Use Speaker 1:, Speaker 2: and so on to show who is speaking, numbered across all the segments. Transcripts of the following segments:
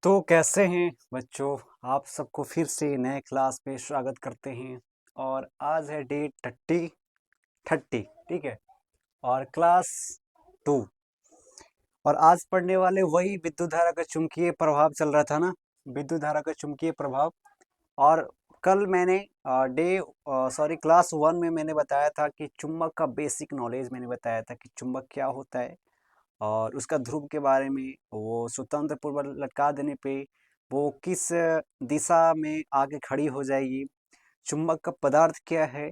Speaker 1: तो कैसे हैं बच्चों। आप सबको फिर से नए क्लास में स्वागत करते हैं। और आज है डे 30 ठीक है। और क्लास 2। और आज पढ़ने वाले वही विद्युत धारा का चुंबकीय प्रभाव चल रहा था ना। विद्युत धारा का चुंबकीय प्रभाव। और कल मैंने क्लास 1 में मैंने बताया था कि चुंबक का बेसिक नॉलेज मैंने बताया था कि चुंबक क्या होता है और उसका ध्रुव के बारे में। वो स्वतंत्र पूर्व लटका देने पे वो किस दिशा में आगे खड़ी हो जाएगी। चुंबक का पदार्थ क्या है,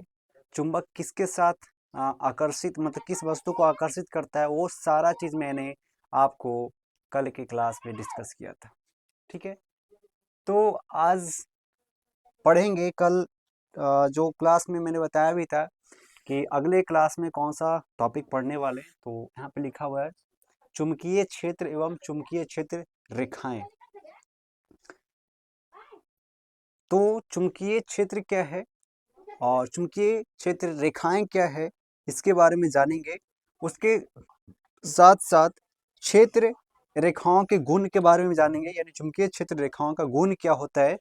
Speaker 1: चुंबक किसके साथ आकर्षित मतलब किस वस्तु को आकर्षित करता है, वो सारा चीज़ मैंने आपको कल के क्लास में डिस्कस किया था। ठीक है। तो आज पढ़ेंगे कल जो क्लास में मैंने बताया भी था कि अगले क्लास में कौन सा टॉपिक पढ़ने वाले हैं। तो यहाँ पे लिखा हुआ है चुंबकीय क्षेत्र एवं चुंबकीय क्षेत्र रेखाएं। तो चुंबकीय क्षेत्र क्या है और चुंबकीय क्षेत्र रेखाएं क्या है, इसके बारे में जानेंगे। उसके साथ साथ क्षेत्र रेखाओं के गुण के बारे में जानेंगे, यानी चुंबकीय क्षेत्र रेखाओं का गुण क्या होता है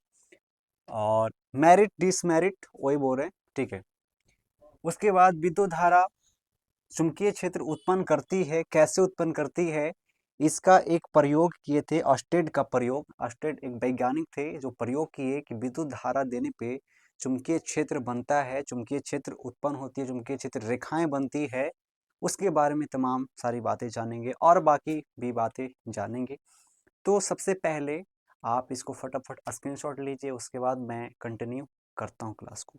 Speaker 1: और मेरिट डिसमेरिट वही बोल रहे हैं। ठीक है। उसके बाद विद्युत धारा चुंबकीय क्षेत्र उत्पन्न करती है, कैसे उत्पन्न करती है, इसका एक प्रयोग किए थे ऑस्टेड का प्रयोग। ऑस्टेड एक वैज्ञानिक थे जो प्रयोग किए कि विद्युत धारा देने पे चुंबकीय क्षेत्र बनता है, चुंबकीय क्षेत्र उत्पन्न होती है, चुंबकीय क्षेत्र रेखाएं बनती है। उसके बारे में तमाम सारी बातें जानेंगे और बाकी भी बातें जानेंगे। तो सबसे पहले आप इसको फटाफट स्क्रीनशॉट लीजिए, उसके बाद मैं कंटिन्यू करता हूँ क्लास को।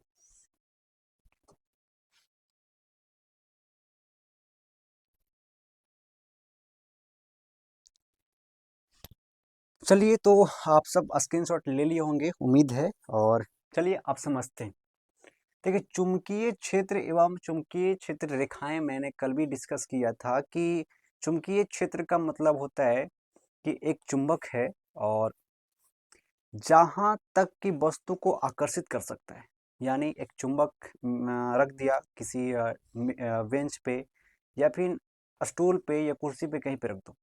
Speaker 1: चलिए, तो आप सब स्क्रीनशॉट ले लिए होंगे उम्मीद है। और चलिए आप समझते हैं। देखिए, चुंबकीय क्षेत्र एवं चुंबकीय क्षेत्र रेखाएं मैंने कल भी डिस्कस किया था कि चुंबकीय क्षेत्र का मतलब होता है कि एक चुंबक है और जहां तक की वस्तु को आकर्षित कर सकता है। यानी एक चुंबक रख दिया किसी बेंच पे या फिर स्टूल पे या कुर्सी पे, कहीं पे रख दो,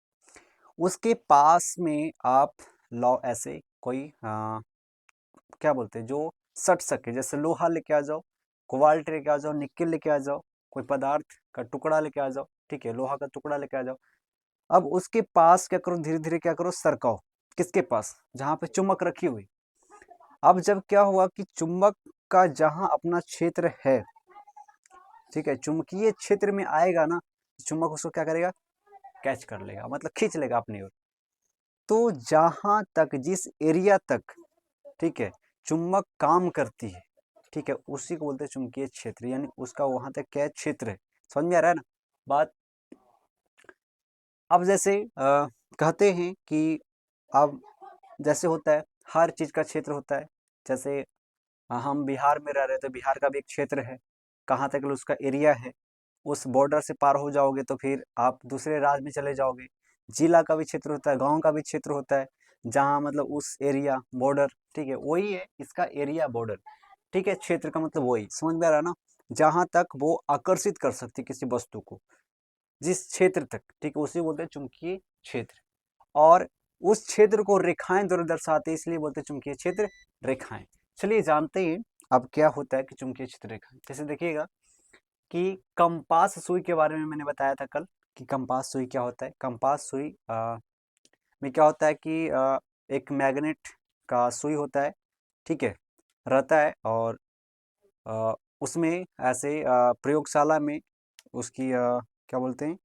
Speaker 1: उसके पास में आप लाओ ऐसे कोई क्या बोलते हैं जो सट सके, जैसे लोहा लेके आ जाओ, कोबाल्ट लेके आ जाओ, निकेल लेके आ जाओ, कोई पदार्थ का टुकड़ा लेके आ जाओ। ठीक है, लोहा का टुकड़ा लेके आ जाओ। अब उसके पास क्या करो, धीरे धीरे क्या करो, सरकाओ। किसके पास? जहां पे चुम्बक रखी हुई। अब जब क्या हुआ कि चुंबक का जहां अपना क्षेत्र है, ठीक है, चुंबकीय क्षेत्र में आएगा ना, चुंबक उसको क्या करेगा, कैच कर लेगा, मतलब खींच लेगा अपनी ओर। तो जहां तक, जिस एरिया तक, ठीक है, चुंबक काम करती है, ठीक है, उसी को बोलते हैं चुंबकीय क्षेत्र। यानी उसका वहां तक क्या क्षेत्र है। समझ में आ रहा है ना बात। अब जैसे कहते हैं कि अब जैसे होता है, हर चीज का क्षेत्र होता है। जैसे हम बिहार में रह रहे हैं तो बिहार का भी एक क्षेत्र है, कहाँ तक उसका एरिया है। उस बॉर्डर से पार हो जाओगे तो फिर आप दूसरे राज्य में चले जाओगे। जिला का भी क्षेत्र होता है, गांव का भी क्षेत्र होता है, जहाँ मतलब उस एरिया बॉर्डर, ठीक है, वही है इसका एरिया बॉर्डर। ठीक है, क्षेत्र का मतलब वही, समझ में आ रहा है ना। जहां तक वो आकर्षित कर सकती किसी वस्तु को, जिस क्षेत्र तक, ठीक है, उसे बोलते हैं चुंबकीय क्षेत्र। और उस क्षेत्र को रेखाएं द्वारा दर्शाते हैं, इसलिए बोलते हैं चुंबकीय क्षेत्र रेखाएं। चलिए जानते हैं अब क्या होता है कि चुंबकीय क्षेत्र रेखाएं। जैसे देखिएगा कि कंपास सुई के बारे में मैंने बताया था कल कि कंपास सुई क्या होता है। कंपास सुई में क्या होता है कि एक मैग्नेट का सुई होता है, ठीक है, रहता है। और उसमें ऐसे प्रयोगशाला में उसकी क्या बोलते हैं,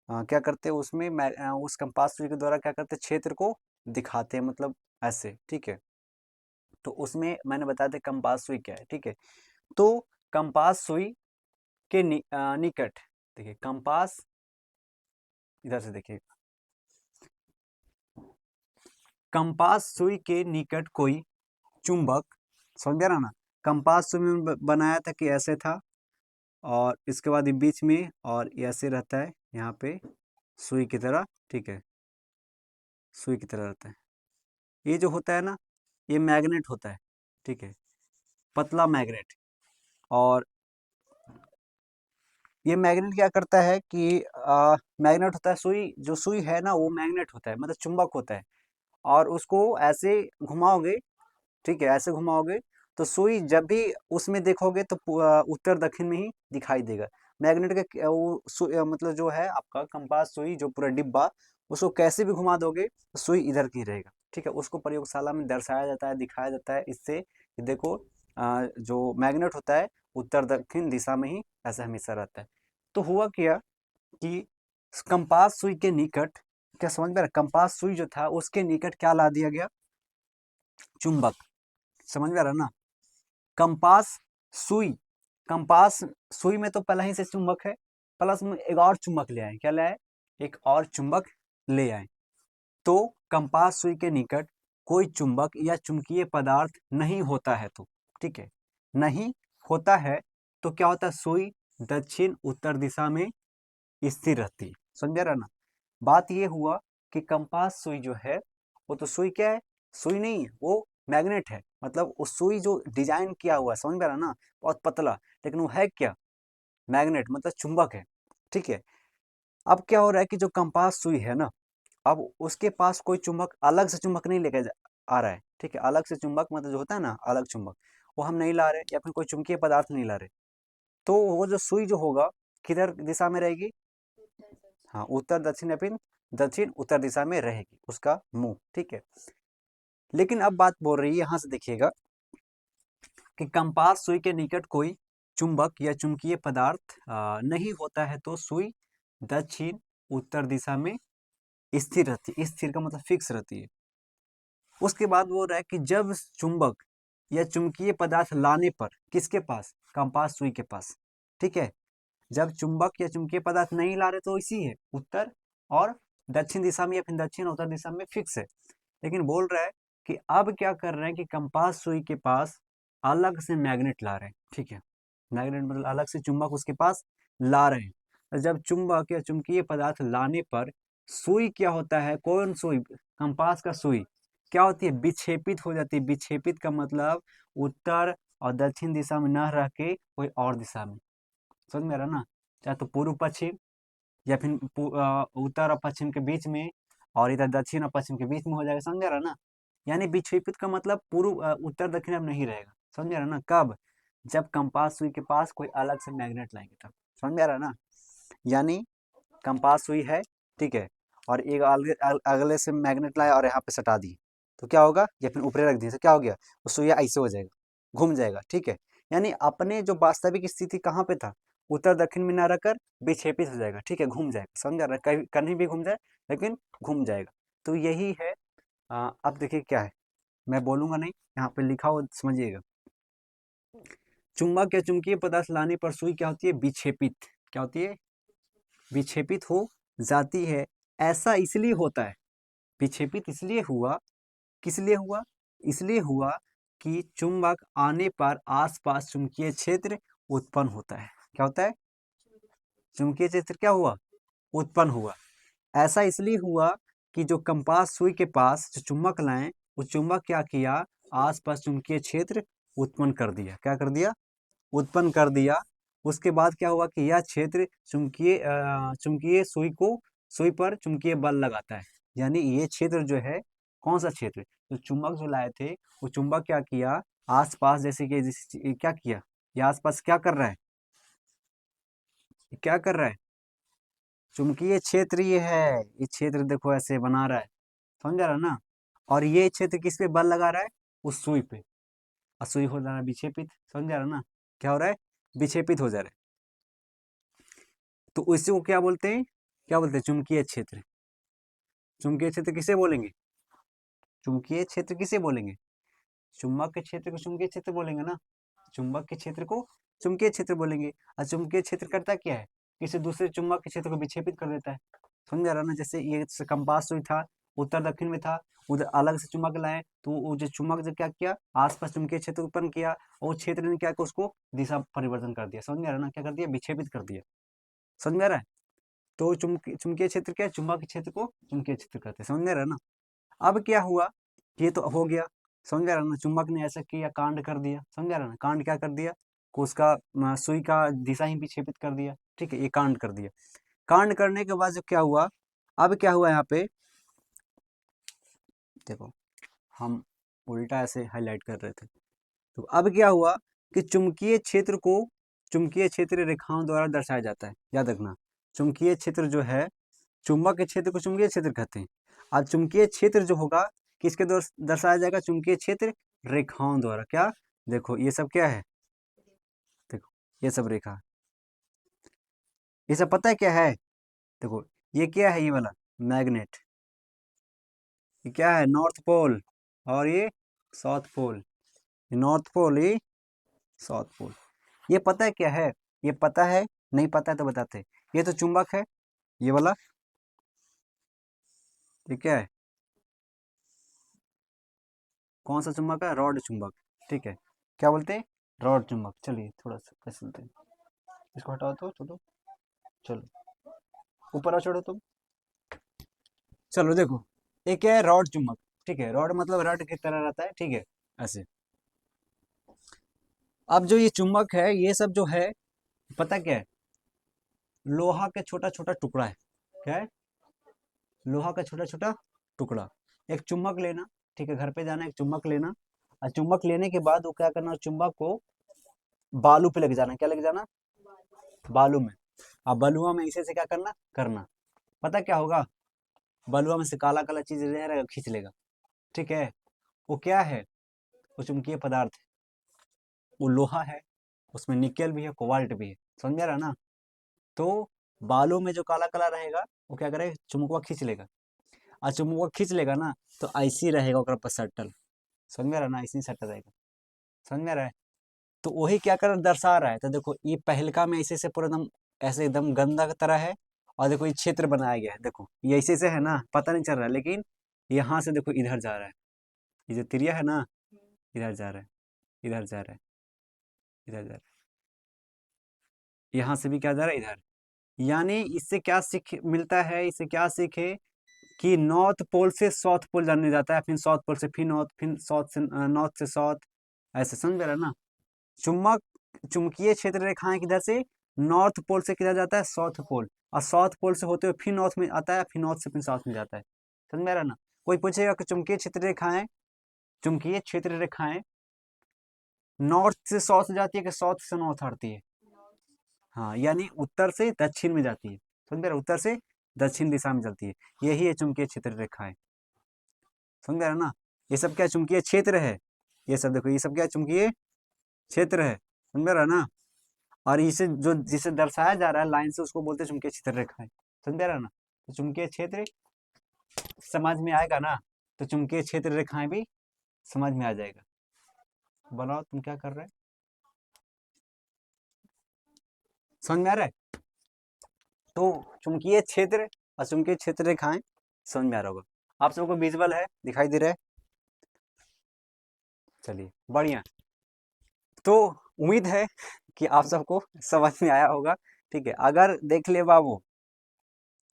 Speaker 1: क्या करते हैं उसमें उस कंपास सुई के द्वारा क्या करते हैं, क्षेत्र को दिखाते हैं, मतलब ऐसे। ठीक है, तो उसमें मैंने बताया था कंपास सुई क्या है। ठीक है, तो कंपास सुई के निकट, देखिए कंपास, इधर से देखिए, कंपास सुई के निकट कोई चुंबक, समझ गया ना। कंपास सुई में बनाया था कि ऐसे था, और इसके बाद ये बीच में और ये ऐसे रहता है यहाँ पे सुई की तरह। ठीक है, सुई की तरह रहता है। ये जो होता है ना, ये मैग्नेट होता है, ठीक है, पतला मैग्नेट। और ये मैग्नेट क्या करता है कि मैग्नेट होता है, सुई जो सुई है ना वो मैग्नेट होता है, मतलब चुंबक होता है। और उसको ऐसे घुमाओगे, ठीक है, ऐसे घुमाओगे तो सुई जब भी उसमें देखोगे तो उत्तर दक्षिण में ही दिखाई देगा। मैग्नेट का मतलब जो है आपका कंपास सुई जो पूरा डिब्बा, उसको कैसे भी घुमा दोगे तो सुई इधर की रहेगा, ठीक है। उसको प्रयोगशाला में दर्शाया जाता है, दिखाया जाता है इससे कि देखो जो मैग्नेट होता है उत्तर दक्षिण दिशा में ही ऐसा हमेशा रहता है। तो हुआ क्या कि कंपास सुई के निकट, क्या समझ में आ रहा है? कंपास सुई जो था उसके निकट क्या ला दिया गया? चुंबक। समझ में आ रहा है ना? कंपास सुई, कंपास सुई में तो पहले ही से चुंबक है, प्लस में एक और चुंबक ले आए। क्या ले आए? एक और चुंबक ले आए। तो कंपास सुई के निकट कोई चुंबक या चुंबकीय पदार्थ नहीं होता है, तो ठीक है, नहीं होता है तो क्या होता है? सुई दक्षिण उत्तर दिशा में स्थिर रहती है। समझ रहा ना? बात ये हुआ कि कंपास सुई जो है वो तो सुई क्या है? सुई नहीं है, वो मैग्नेट है। मतलब उस सुई जो डिजाइन किया हुआ है, समझ में आ रहा ना? बहुत पतला, लेकिन वो है क्या? मैग्नेट, मतलब चुंबक है, ठीक है। अब क्या हो रहा है कि जो कंपास सुई है ना, अब उसके पास कोई चुंबक, अलग से चुंबक नहीं लेकर आ रहा है, ठीक है। अलग से चुंबक मतलब जो होता है ना, अलग चुंबक, वो हम नहीं ला रहे, या फिर कोई चुंबकीय पदार्थ नहीं ला रहे। तो वो जो सुई जो होगा किधर दिशा में रहेगी? हाँ, उत्तर दक्षिण या फिर दक्षिण उत्तर दिशा में रहेगी उसका मुंह, ठीक है। लेकिन अब बात बोल रही है, यहां से देखिएगा कि कंपास सुई के निकट कोई चुंबक या चुंबकीय पदार्थ नहीं होता है तो सुई दक्षिण उत्तर दिशा में स्थिर रहती है। स्थिर का मतलब फिक्स रहती है। उसके बाद बोल रहा है कि जब चुंबक या चुंबकीय पदार्थ लाने पर, किसके पास? कंपास सुई के पास, ठीक है। जब चुंबक या चुंबकीय पदार्थ नहीं ला रहे तो इसी है, उत्तर और दक्षिण दिशा में या फिर दक्षिण उत्तर दिशा में फिक्स है। लेकिन बोल रहा है कि अब क्या कर रहे हैं कि कंपास सुई के पास अलग से मैग्नेट ला रहे हैं, ठीक है। मैग्नेट मतलब अलग से चुंबक उसके पास ला रहे हैं। और जब चुंबक या चुंबकीय पदार्थ लाने पर सुई क्या होता है? कौन सुई? कंपास का सुई क्या होती है? विक्षेपित हो जाती है। विक्षेपित का मतलब उत्तर और दक्षिण दिशा में न रह के कोई और दिशा में। समझ में आ रहा ना? चाहे तो पूर्व पश्चिम या फिर उत्तर और पश्चिम के बीच में, और इधर दक्षिण और पश्चिम के बीच में हो जाएगा। समझ रहा ना? यानी विक्षेपित का मतलब पूर्व उत्तर दक्षिण में नहीं रहेगा। समझ रहा ना? कब? जब कंपास सुई के पास कोई अलग से मैग्नेट लाएंगे तब। समझ में आ रहा ना? यानी कंपास सुई है, ठीक है, और एक अगले से मैग्नेट लाया और यहाँ पे सटा दी, तो क्या होगा? या फिर ऊपर रख दिए तो क्या हो गया? वो सुइया ऐसे हो जाएगा, घूम जाएगा, ठीक है। यानी अपने जो वास्तविक स्थिति कहाँ पे था, उत्तर दक्षिण में ना रहकर विक्षेपित हो जाएगा, ठीक है, घूम जाएगा। समझ आ रहा है? कहीं कहीं भी घूम जाए, लेकिन घूम जाएगा। तो यही है। अब देखिए क्या है, मैं बोलूंगा नहीं, यहाँ पे लिखा हो समझिएगा। चुंबक या चुंबकीय पदार्थ लाने पर सुई क्या होती है? विक्षेपित। क्या होती है? विक्षेपित हो जाती है। ऐसा इसलिए होता है, विक्षेपित इसलिए हुआ, किस लिए हुआ? इसलिए हुआ कि चुंबक आने पर आसपास चुंबकीय क्षेत्र उत्पन्न होता है। क्या होता है? चुंबकीय क्षेत्र क्या हुआ? उत्पन्न हुआ। ऐसा इसलिए हुआ कि जो कंपास सुई के पास जो चुंबक लाए, वो चुंबक क्या किया? आसपास चुंबकीय क्षेत्र उत्पन्न कर दिया। क्या कर दिया? उत्पन्न कर दिया। उसके बाद क्या हुआ कि यह क्षेत्र चुंबकीय सुई पर चुंबकीय बल लगाता है। यानी ये क्षेत्र जो है, कौन सा क्षेत्र? जो चुंबक जो लाए थे, वो चुंबक क्या किया? आसपास जैसे क्या किया? ये आसपास क्या कर रहा है? क्या कर रहा है? चुंबकीय क्षेत्र ये है, ये क्षेत्र देखो ऐसे बना रहा है। समझ रहा है ना? और ये क्षेत्र किस पे बल लगा रहा है? उस सुई पे। और सुई हो जा रहा है विक्षेपित। समझ रहा है ना? क्या हो रहा है? विक्षेपित हो जा रहा है। तो इसी को क्या बोलते हैं? क्या बोलते हैं? चुंबकीय क्षेत्र। चुंबकीय क्षेत्र किसे बोलेंगे? चुंबकीय क्षेत्र किसे बोलेंगे? चुंबक के क्षेत्र को चुंबकीय क्षेत्र बोलेंगे ना? चुंबक के क्षेत्र को चुंबकीय क्षेत्र बोलेंगे। और चुंबकीय क्षेत्र करता क्या है? किसी दूसरे चुंबक के क्षेत्र को विक्षेपित कर देता है। समझ रहा ना? जैसे ये कंपास सुई था, उत्तर दक्षिण में था, उधर अलग से चुंबक लाए तो वो जो चुंबक जो क्या किया? आसपास चुंबकीय क्षेत्र उत्पन्न किया, और वो क्षेत्र ने क्या किया? उसको दिशा परिवर्तन कर दिया। समझ में आ रहा ना? क्या कर दिया? विक्षेपित कर दिया। समझ में आ रहा है? तो चुंबकीय क्षेत्र क्या है? चुंबक के क्षेत्र को चुंबकीय क्षेत्र कहते हैं। समझ में आ रहा है ना? अब क्या हुआ? ये तो हो गया। समझ में आ रहा है ना? चुंबक ने ऐसा किया, कांड कर दिया। समझ में आ रहा है ना? कांड क्या कर दिया? को उसका सुई का दिशा ही विक्षेपित कर दिया, ठीक है, ये कांड कर दिया। कांड करने के बाद जो क्या हुआ? अब क्या हुआ यहाँ पे? देखो हम उल्टा ऐसे हाईलाइट कर रहे थे। तो अब क्या हुआ कि चुंबकीय क्षेत्र रेखाओं द्वारा दर्शाया जाता है। याद रखना, चुंबकीय क्षेत्र जो है, चुंबक के क्षेत्र को चुंबकीय क्षेत्र कहते हैं। और चुंबकीय क्षेत्र जो होगा किसके द्वारा दर्शाया जाएगा? चुंबकीय क्षेत्र रेखाओं द्वारा। क्या? देखो ये सब क्या है? देखो ये सब रेखा, ये सब पता है क्या है? देखो ये क्या है? ये वाला मैग्नेट। ये क्या है? North pole. और ये साउथ पोल। ये नॉर्थ पोल, ये साउथ पोल। ये पता है क्या है? ये पता है? नहीं पता है तो बताते। ये तो चुंबक है, ये वाला। ये क्या है? कौन सा चुंबक है? रॉड चुंबक। ठीक है, क्या बोलते हैं? रॉड चुंबक। चलिए थोड़ा सा कैसे चलते हैं, इसको हटाओ तो चलो। चलो ऊपर आ, छोड़ो तुम। चलो देखो, ये क्या है? रॉड चुंबक। ठीक है, रॉड मतलब रड की तरह रहता है। ठीक है, ऐसे। अब जो ये चुंबक है, ये सब जो है, पता क्या है? लोहा का छोटा छोटा टुकड़ा है। क्या है? लोहा का छोटा छोटा टुकड़ा। एक चुम्बक लेना, ठीक है, घर पे जाना, एक चुम्बक लेना। और चुम्बक लेने के बाद वो क्या करना? उस चुम्बक को बालू पे लेके जाना। क्या लेके जाना? बालू में। अब बलुआ में इसे से क्या करना? करना। पता क्या होगा? बलुआ में से काला काला चीज रहेगा, खींच लेगा। ठीक है, वो क्या है? वो चुंबकीय पदार्थ है, वो लोहा है, उसमें निकेल भी है, कोबाल्ट भी है। समझ में आ रहा ना? तो बालू में जो काला काला रहेगा, वो क्या करेगा? चुम्बकवा खींच लेगा। और चुम्बकवा खींच लेगा ना, तो ऐसी रहेगा ओकरा पर सटल। समझ में आ रहा ना? ऐसे ही सटल रहेगा। समझ में आ रहा है? तो वही क्या कर दर्शा रहा है। तो देखो ये पहलका में ऐसे से पूरा एकदम ऐसे एकदम गंदा की तरह है। और देखो ये क्षेत्र बनाया गया है, देखो ये ऐसे से है ना, पता नहीं चल रहा है, लेकिन यहाँ से देखो इधर जा रहा है। ये जो तिरिया है ना, इधर जा रहा है, इधर जा रहा है, इधर जा रहा है। यहाँ से भी क्या जा रहा है? इधर। यानी इससे क्या सीख मिलता है? इससे क्या सीखे? कि नॉर्थ पोल से साउथ पोल जाने जाता है, फिर साउथ पोल से फिर नॉर्थ, फिर साउथ से नॉर्थ से साउथ। ऐसे समझ में रहा ना? चुम्बक चुंबकीय क्षेत्र रेखाएं किधर से? नॉर्थ पोल से किधर जाता है? South pole. और साउथ पोल से होते हुए फिर नॉर्थ में आता है, फिर नॉर्थ से फिर साउथ में जाता है। समझ में आ रहा ना? कोई पूछेगा कि चुंबकीय क्षेत्र रेखाएं नॉर्थ से साउथ जाती है कि साउथ से नॉर्थ आती है? हाँ, यानी उत्तर से दक्षिण में जाती है। समझ में आ रहा? उत्तर से दक्षिण दिशा में चलती है। यही है चुंबकीय क्षेत्र रेखाएं। समझ में आ रहा ना? ये सब क्या चुंबकीय क्षेत्र है? ये सब देखो, ये सब क्या चुंबकीय क्षेत्र है। समझ में आ रहा ना? और इसे जो जिसे दर्शाया जा रहा है लाइन से, उसको बोलते हैं चुंबकीय क्षेत्र रेखाएं। समझ में आ रहा ना? तो चुंबकीय क्षेत्र समझ में आएगा ना, तो चुंबकीय क्षेत्र रेखाएं भी समझ में आ जाएगा। बनाओ, तुम क्या कर रहे हैं? समझ में आ रहा है? तो चुंबकीय क्षेत्र और चुंबकीय क्षेत्र रेखाएं समझ में आ रहा होगा। आप सबको विजुअल है, दिखाई दे रहा है? चलिए बढ़िया। तो उम्मीद है कि आप सबको समझ में आया होगा। ठीक है, अगर देख ले बाबू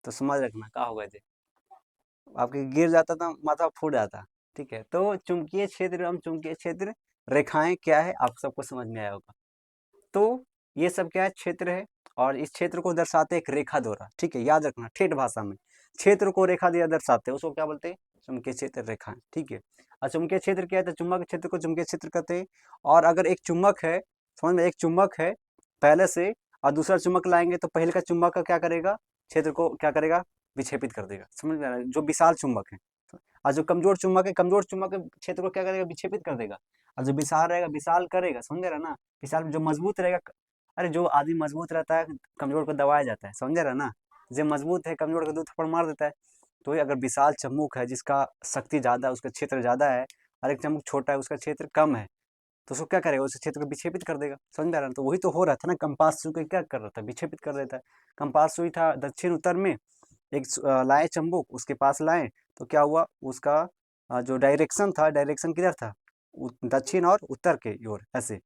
Speaker 1: तो समझ रखना क्या होगा जी। आपके गिर जाता था, माथा फूट जाता। ठीक है, तो चुंबकीय क्षेत्र एवं चुंबकीय क्षेत्र रेखाएं क्या है, आप सबको समझ में आया होगा। तो ये सब क्या है? क्षेत्र है। और इस क्षेत्र को दर्शाते एक रेखा द्वारा। ठीक है, याद रखना, ठेठ भाषा में क्षेत्र को रेखा दिया दर्शाते हैं, उसको क्या बोलते हैं? चुंबकीय क्षेत्र रेखाएं। ठीक है, और चुंबकीय क्षेत्र क्या है? चुंबक क्षेत्र को चुंबकीय क्षेत्र कहते हैं। और अगर एक चुंबक है, समझ में, एक चुंबक है पहले से, और दूसरा चुंबक लाएंगे, तो पहले का चुंबक का क्या करेगा? क्षेत्र को क्या करेगा? विक्षेपित कर देगा। समझ में आ रहा है? जो विशाल चुंबक है। और जो कमजोर चुंबक के क्षेत्र को क्या करेगा? विक्षेपित कर देगा। और जो विशाल रहेगा, विशाल करेगा। समझ रहा ना? विशाल जो मजबूत रहेगा, अरे जो आदमी मजबूत रहता है, कमजोर को दबाया जाता है। समझ रहा ना? जो मजबूत है, कमजोर को दो थप्पड़ मार देता है। तो ये अगर विशाल चम्मुक है, जिसका शक्ति ज्यादा है, उसका क्षेत्र ज्यादा है, और एक चम्मुक छोटा है, उसका क्षेत्र कम है, तो उसको क्या करेगा? उस क्षेत्र को विक्षेपित कर देगा। समझ में आ रहा है? तो वही तो हो रहा था ना, कंपास सुई को क्या कर रहा था? विक्षेपित कर देता है। कंपास सुई था दक्षिण उत्तर में, एक लाए चंबुक, उसके पास लाए, तो क्या हुआ? उसका जो डायरेक्शन था, डायरेक्शन किधर था? दक्षिण और उत्तर के ओर। ऐसे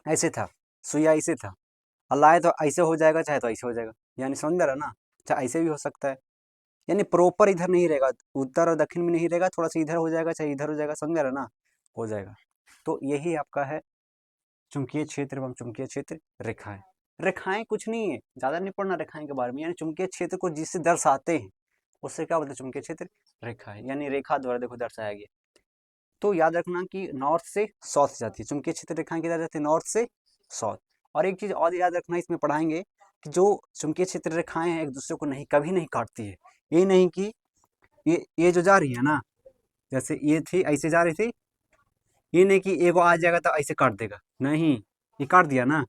Speaker 1: ऐसे था, सुइया ऐसे था। और लाए तो ऐसे हो जाएगा, चाहे तो ऐसे हो जाएगा। यानी समझ में आ रहा ना? चाहे ऐसे भी हो सकता है, यानी प्रॉपर इधर नहीं रहेगा, उत्तर और दक्षिण में नहीं रहेगा, थोड़ा सा इधर हो जाएगा, चाहे इधर हो जाएगा। समझ में आ रहा ना? हो जाएगा। तो यही आपका है चुंबकीय क्षेत्र एवं चुंबकीय क्षेत्र रेखाएं। रेखाएं कुछ नहीं है, ज्यादा नहीं पढ़ना रेखाएं के बारे में, यानी चुंबकीय क्षेत्र को जिससे दर्शाते हैं। उससे क्या बोलते हैं, चुंबकीय क्षेत्र रेखा है, यानी रेखा द्वारा देखो दर्शाया गया। तो याद रखना कि नॉर्थ से साउथ जाती है, चुंबकीय क्षेत्र रेखाएं किधर जाती है, नॉर्थ से साउथ। और एक चीज और याद रखना, इसमें पढ़ाएंगे कि जो चुंबकीय क्षेत्र रेखाएं हैं एक दूसरे को नहीं, कभी नहीं काटती है। ये नहीं कि ये जो जा रही है ना, जैसे ये थी ऐसे जा रही थी, ये नहीं कि एगो आ जाएगा तो ऐसे काट देगा, नहीं, ये काट दिया ना,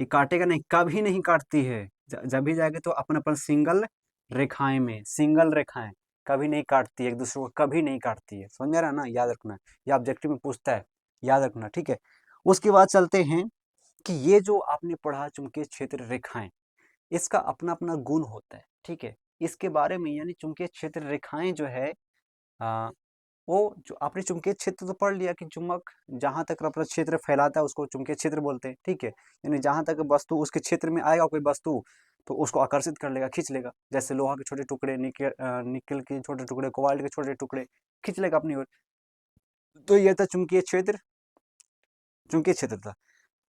Speaker 1: ये काटेगा नहीं, कभी नहीं काटती है। जब भी जाएगा तो अपन अपन सिंगल रेखाएं में, सिंगल रेखाएं, कभी नहीं काटती है, एक दूसरे को कभी नहीं काटती है। समझ में आ रहा है ना, याद रखना, ये ऑब्जेक्टिव में पूछता है, याद रखना, ठीक है। उसके बाद चलते हैं कि ये जो आपने पढ़ा चुंबकीय क्षेत्र रेखाएं, इसका अपना अपना गुण होता है, ठीक है। इसके बारे में, यानी चुंबकीय क्षेत्र रेखाएं जो है, वो जो आपने चुंबकीय क्षेत्र तो पढ़ लिया कि चुंबक जहां तक अपना क्षेत्र फैलाता है उसको चुंबकीय क्षेत्र बोलते हैं, ठीक है। यानी जहां तक वस्तु उसके क्षेत्र में आएगा कोई वस्तु, तो उसको आकर्षित कर लेगा, खींच लेगा। जैसे लोहा के छोटे टुकड़े, निकल के छोटे टुकड़े, कोबाल्ट के छोटे टुकड़े, खींच लेगा अपनी ओर। तो ये था चुंबकीय क्षेत्र, चुंबकीय क्षेत्र था।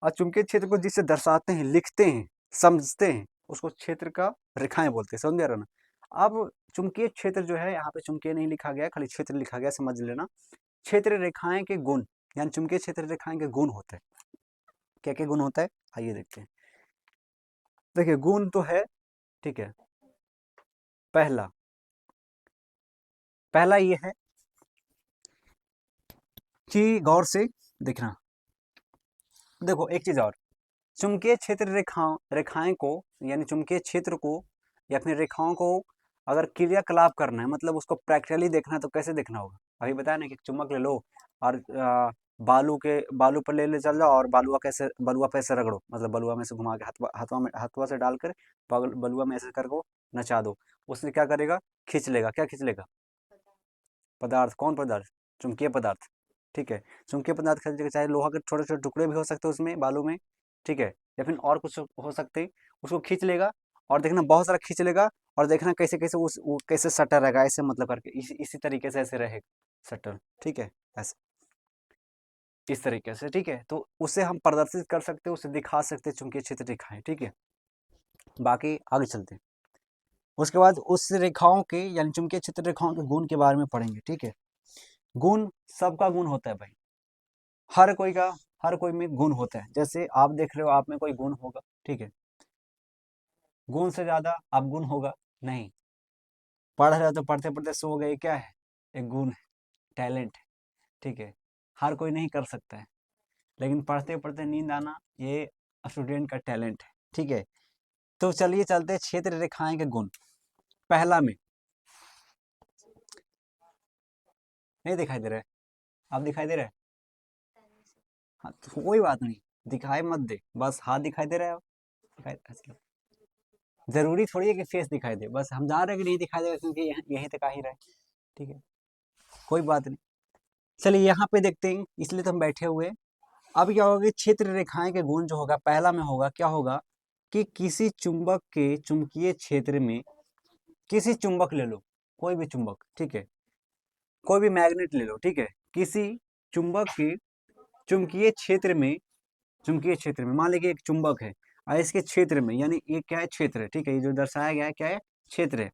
Speaker 1: और चुंबकीय क्षेत्र को जिससे दर्शाते हैं, लिखते हैं, समझते हैं, उसको क्षेत्र का रेखाएं बोलते हैं। समझ रहे ना। अब चुंबकीय क्षेत्र जो है, यहाँ पे चुंबकीय नहीं लिखा गया, खाली क्षेत्र लिखा गया, समझ लेना। क्षेत्र रेखाएं के गुण, यानी चुंबकीय क्षेत्र रेखाएं के गुण होते हैं। क्या क्या गुण होता है, आइए देखते हैं। देखिए गुण तो है, ठीक है। पहला पहला ये है कि गौर से देखना, देखो एक चीज और, चुंबकीय क्षेत्र रेखाएं को, यानी चुंबकीय क्षेत्र को या फिर रेखाओं को अगर क्रियाकलाप करना है, मतलब उसको प्रैक्टिकली देखना है, तो कैसे देखना होगा। अभी बताया ना कि चुम्बक ले लो और बालू पर ले चल जाओ और बलुआ पे ऐसे रगड़ो, मतलब बलुआ में से घुमा के हथवा से डालकर बलुआ में ऐसे करके नचा दो, उसने क्या करेगा, खींच लेगा। क्या खींच लेगा, पदार्थ। कौन पदार्थ, चुंबकीय पदार्थ, ठीक है। चुंबकीय पदार्थ खींच लेगा, चाहे लोहा के छोटे छोटे टुकड़े भी हो सकते हैं उसमें, बालू में, ठीक है, या फिर और कुछ हो सकते, उसको खींच लेगा। और देखना बहुत सारा खींच लेगा, और देखना कैसे कैसे वो कैसे सटर रहेगा, ऐसे मतलब करके इसी तरीके से ऐसे रहेगा सटर, ठीक है, ऐसे इस तरीके से, ठीक है। तो उसे हम प्रदर्शित कर सकते हैं, उसे दिखा सकते हैं, चुंबकीय क्षेत्र रेखाएं, ठीक है। बाकी आगे चलते हैं। उसके बाद उस रेखाओं के, यानी चुंबकीय क्षेत्र रेखाओं के गुण के बारे में पढ़ेंगे, ठीक है। गुण, सबका गुण होता है भाई, हर कोई का, हर कोई में गुण होता है। जैसे आप देख रहे हो, आप में कोई गुण होगा, ठीक है, गुण से ज्यादा आप गुण होगा नहीं। पढ़ रहे हो तो पढ़ते पढ़ते सो गए, क्या है, एक गुण है, टैलेंट है, ठीक है। हर कोई नहीं कर सकता है, लेकिन पढ़ते पढ़ते नींद आना, ये स्टूडेंट का टैलेंट है, ठीक है। तो चलिए चलते हैं क्षेत्र रेखाएं के गुण। पहला में नहीं दिखाई दे रहा है, आप दिखाई दे रहा है, हाँ तो कोई बात नहीं, दिखाई मत दे, बस हाथ दिखाई दे रहा है, दिखाई ऐसे। जरूरी थोड़ी है कि फेस दिखाई दे, बस हम जान रहे हैं कि नहीं दिखाई देगा, क्योंकि यहीं तक आ ही रहा है, ठीक है, कोई बात नहीं। चलिए यहाँ पे देखते हैं, इसलिए तो हम बैठे हुए हैं। अब क्या होगा कि क्षेत्र रेखाएं के गुण जो होगा, पहला में होगा, क्या होगा कि किसी चुंबक के चुंबकीय क्षेत्र में, किसी चुंबक ले लो, कोई भी चुंबक, ठीक है, कोई भी मैग्नेट ले लो, ठीक है, किसी चुंबक के चुंबकीय क्षेत्र में, चुंबकीय क्षेत्र में मान लीजिए एक चुंबक है, और इसके क्षेत्र में, यानी ये क्या है, क्षेत्र है, ठीक है, ये जो दर्शाया गया है क्या है, क्षेत्र है।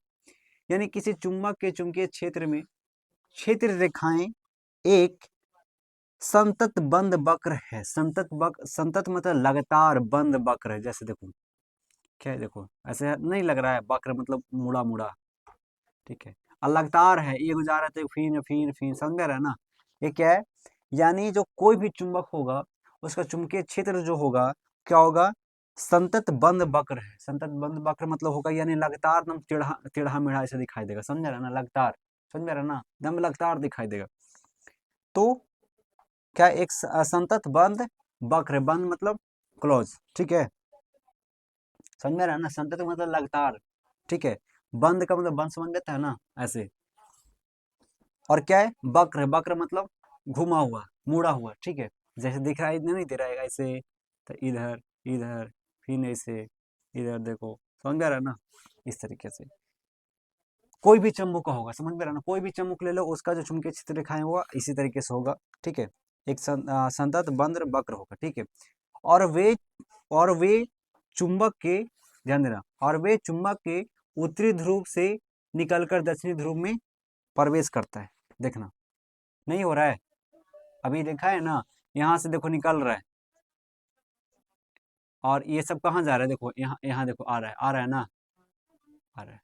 Speaker 1: यानी किसी चुंबक के चुंबकीय क्षेत्र में क्षेत्र रेखाएं एक संतत बंद वक्र है, संतत मतलब लगातार बंद वक्र है। जैसे देखो क्या है, देखो ऐसे नहीं लग रहा है, वक्र मतलब मुड़ा मुड़ा, ठीक है, और लगातार है, ये गुजारा तो फिर फिर फिर, समझ रहे हैं ना, ये क्या है, यानी जो कोई भी चुंबक होगा, उसका चुंबकीय क्षेत्र जो होगा, क्या होगा, संतत बंद वक्र है। संतत बंद वक्र मतलब होगा, यानी लगातार एकदम टेढ़ा टेढ़ा मेढ़ा ऐसे दिखाई देगा, समझ रहे हैं ना, लगातार, समझ रहे हैं ना, एकदम लगातार दिखाई देगा। तो क्या, एक संतत बंद वक्र है, बंद मतलब क्लोज, ठीक है, समझ में रहा है ना, संतत मतलब लगातार, ठीक है, बंद का मतलब बंद समझ लेता है ना, ऐसे। और क्या है, वक्र है, वक्र मतलब घुमा हुआ, मुड़ा हुआ, ठीक है, जैसे दिख रहा है, नहीं दे रहा है ऐसे, तो इधर इधर, फिर ऐसे, इधर देखो, समझ में आ रहा है ना, इस तरीके से। कोई भी चम्बुक का होगा, समझ में आ रहा है ना, कोई भी चम्बुक ले लो, उसका जो चुंबकीय क्षेत्र रेखाएं हुआ इसी तरीके से होगा, ठीक है, एक संतत बंद वक्र होगा, ठीक है। और वे और वे चुंबक के, ध्यान देना, और वे चुंबक के उत्तरी ध्रुव से निकलकर दक्षिणी ध्रुव में प्रवेश करता है। देखना, नहीं हो रहा है, अभी देखा है ना, यहाँ से देखो निकल रहा है, और ये सब कहाँ जा रहा है, देखो यहाँ यहाँ देखो आ रहा है ना, आ रहा है।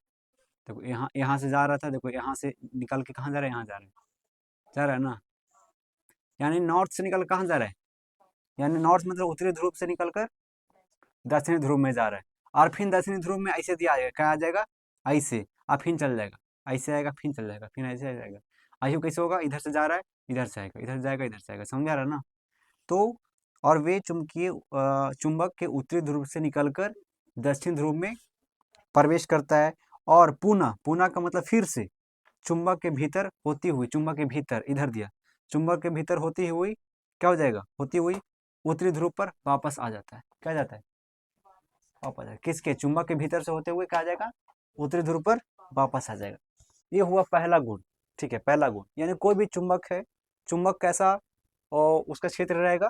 Speaker 1: देखो यहाँ यहाँ से जा रहा था, देखो यहाँ से निकल के कहाँ जा रहा है, यहाँ जा रहा है ना। यानी नॉर्थ से निकल कहाँ जा रहा है, यानी नॉर्थ मतलब उत्तरी ध्रुव से निकलकर दक्षिणी ध्रुव में जा रहा है। और फिर दक्षिणी ध्रुव में ऐसे दिया जाएगा, क्या आ जाएगा, ऐसे, और फिर चल जाएगा, ऐसे आएगा फिर चल जाएगा, फिर ऐसे आ जाएगा। आयु कैसे होगा, इधर से जा रहा है, इधर से आएगा, इधर जाएगा, इधर से आएगा, समझ आ रहा है ना। तो और वे चुंबक के उत्तरी ध्रुव से निकलकर दक्षिण ध्रुव में प्रवेश करता है, और पुनः, पुनः का मतलब फिर से, चुंबक के भीतर होती हुई, चुंबक के भीतर इधर दिया, चुंबक के भीतर होती हुई क्या हो जाएगा, होती हुई उत्तरी ध्रुव पर वापस आ जाता है। क्या जाता है, वापस आ जाएगा, किसके, चुंबक के भीतर से होते हुए क्या आ जाएगा, उत्तरी ध्रुव पर वापस आ जाएगा। ये हुआ पहला गुण, ठीक है, पहला गुण। यानी कोई भी चुंबक है, चुंबक कैसा और उसका क्षेत्र रहेगा,